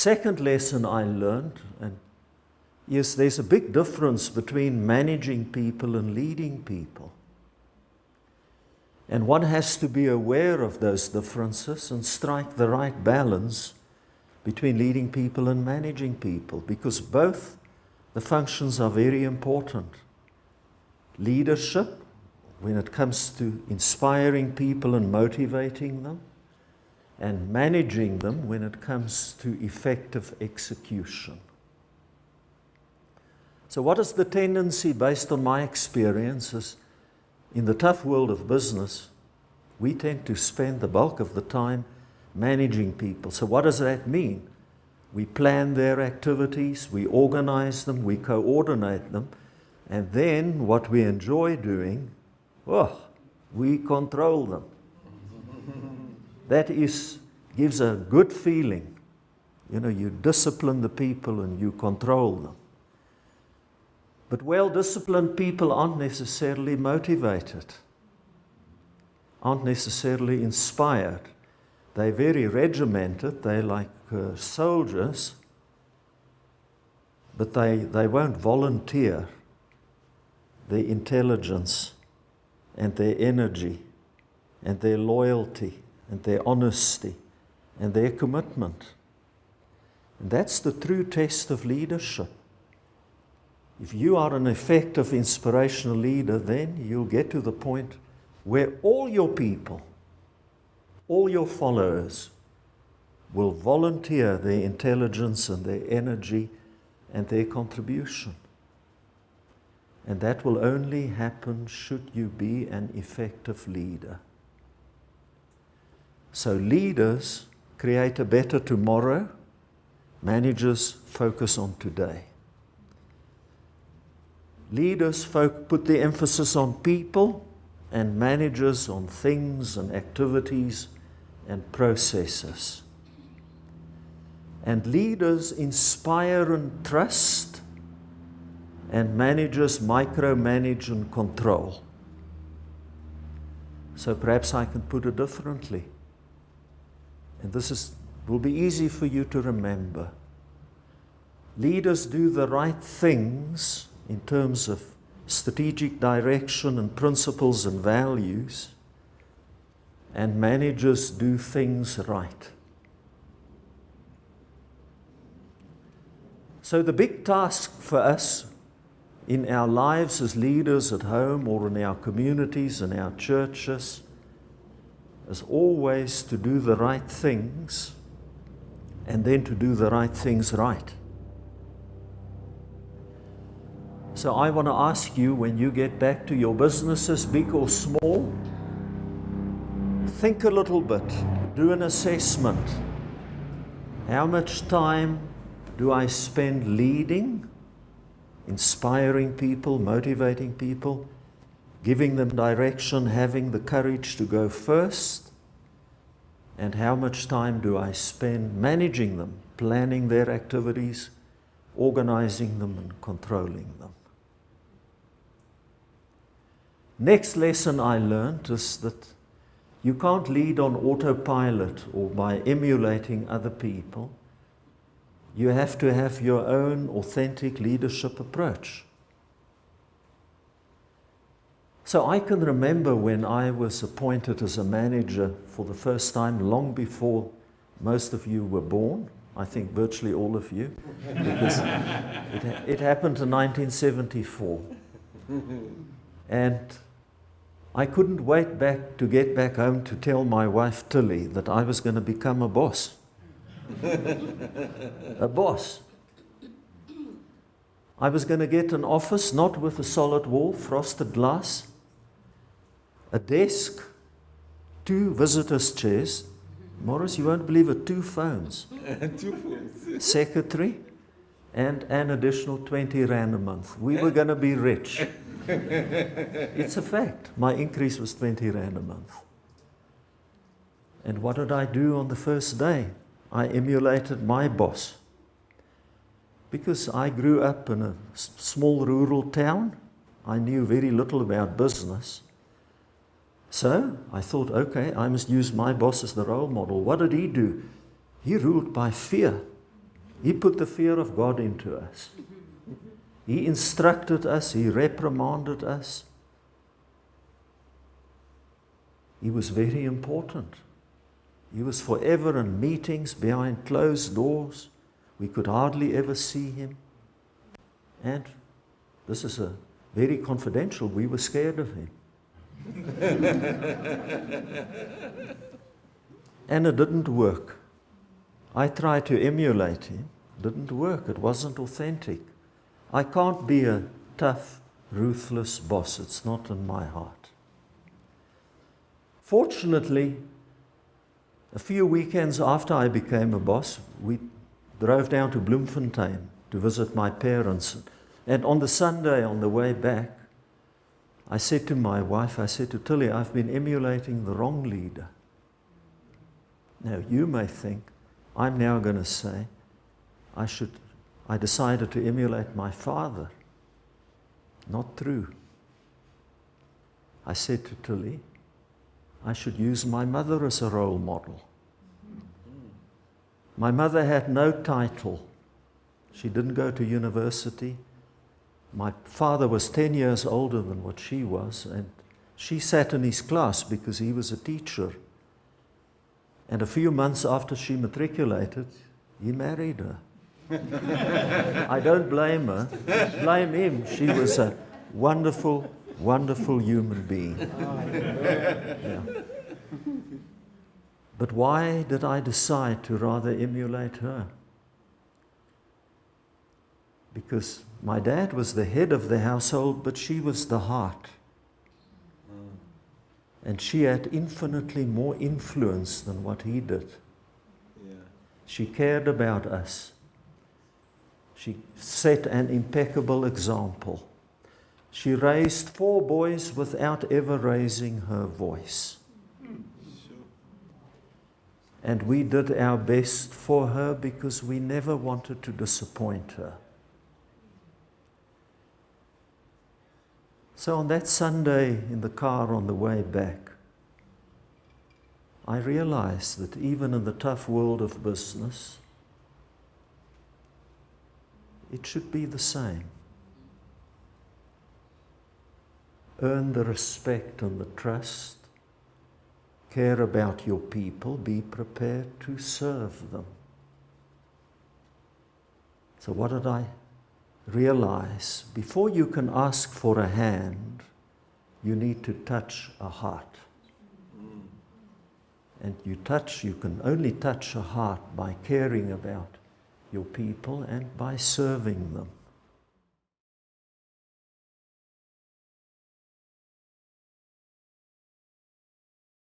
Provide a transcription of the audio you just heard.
second lesson I learned, and yes, there's a big difference between managing people and leading people. And one has to be aware of those differences and strike the right balance between leading people and managing people, because both the functions are very important. Leadership, when it comes to inspiring people and motivating them, and managing them when it comes to effective execution. So what is the tendency, based on my experiences, in the tough world of business? We tend to spend the bulk of the time managing people. So what does that mean? We plan their activities, we organize them, we coordinate them, and then what we enjoy doing, we control them. That gives a good feeling. You know, you discipline the people and you control them. But well-disciplined people aren't necessarily motivated, aren't necessarily inspired. They're very regimented, they're like soldiers, but they won't volunteer their intelligence and their energy and their loyalty and their honesty and their commitment. And that's the true test of leadership. If you are an effective inspirational leader, then you'll get to the point where all your people, all your followers, will volunteer their intelligence and their energy and their contribution. And that will only happen should you be an effective leader. So leaders create a better tomorrow. Managers focus on today. Leaders put the emphasis on people, and managers on things and activities and processes. And leaders inspire and trust, and managers micromanage and control. So perhaps I can put it differently. And this will be easy for you to remember. Leaders do the right things in terms of strategic direction and principles and values, and managers do things right. So the big task for us in our lives as leaders at home or in our communities and our churches is always to do the right things, and then to do the right things right. So I want to ask you, when you get back to your businesses, big or small, think a little bit, do an assessment. How much time do I spend leading, inspiring people, motivating people, giving them direction, having the courage to go first? And how much time do I spend managing them, planning their activities, organizing them and controlling them? Next lesson I learned is that you can't lead on autopilot or by emulating other people. You have to have your own authentic leadership approach. So I can remember when I was appointed as a manager for the first time, long before most of you were born. I think virtually all of you, because it happened in 1974. And I couldn't wait to get back home to tell my wife Tilly that I was going to become a boss. A boss. I was going to get an office, not with a solid wall, frosted glass, a desk, 2 visitors' chairs. Morris, you won't believe it, 2 phones. 2 phones. Secretary, and an additional 20 Rand a month. We were going to be rich. It's a fact. My increase was 20 Rand a month. And what did I do on the first day? I emulated my boss. Because I grew up in a small rural town, I knew very little about business. So I thought, okay, I must use my boss as the role model. What did he do? He ruled by fear. He put the fear of God into us. He instructed us. He reprimanded us. He was very important. He was forever in meetings behind closed doors. We could hardly ever see him. And this is a very confidential, we were scared of him. And it didn't work. I tried to emulate him. It didn't work. It wasn't authentic. I can't be a tough, ruthless boss. It's not in my heart. Fortunately, a few weekends after I became a boss, we drove down to Bloemfontein to visit my parents. And on the Sunday, on the way back, I said to my wife, I said to Tilly, I've been emulating the wrong leader. Now, you may think, I'm now going to say, I decided to emulate my father. Not true. I said to Tilly, I should use my mother as a role model. My mother had no title. She didn't go to university. My father was 10 years older than what she was, and she sat in his class because he was a teacher. And a few months after she matriculated, he married her. I don't blame her. Blame him. She was a wonderful, wonderful human being. Yeah. But why did I decide to rather emulate her? Because my dad was the head of the household, but she was the heart. And she had infinitely more influence than what he did. Yeah. She cared about us. She set an impeccable example. She raised 4 boys without ever raising her voice. And we did our best for her because we never wanted to disappoint her. So on that Sunday in the car on the way back, I realized that even in the tough world of business, it should be the same. Earn the respect and the trust. Care about your people. Be prepared to serve them. So what did I realize? Before you can ask for a hand, you need to touch a heart. And you can only touch a heart by caring about your people and by serving them.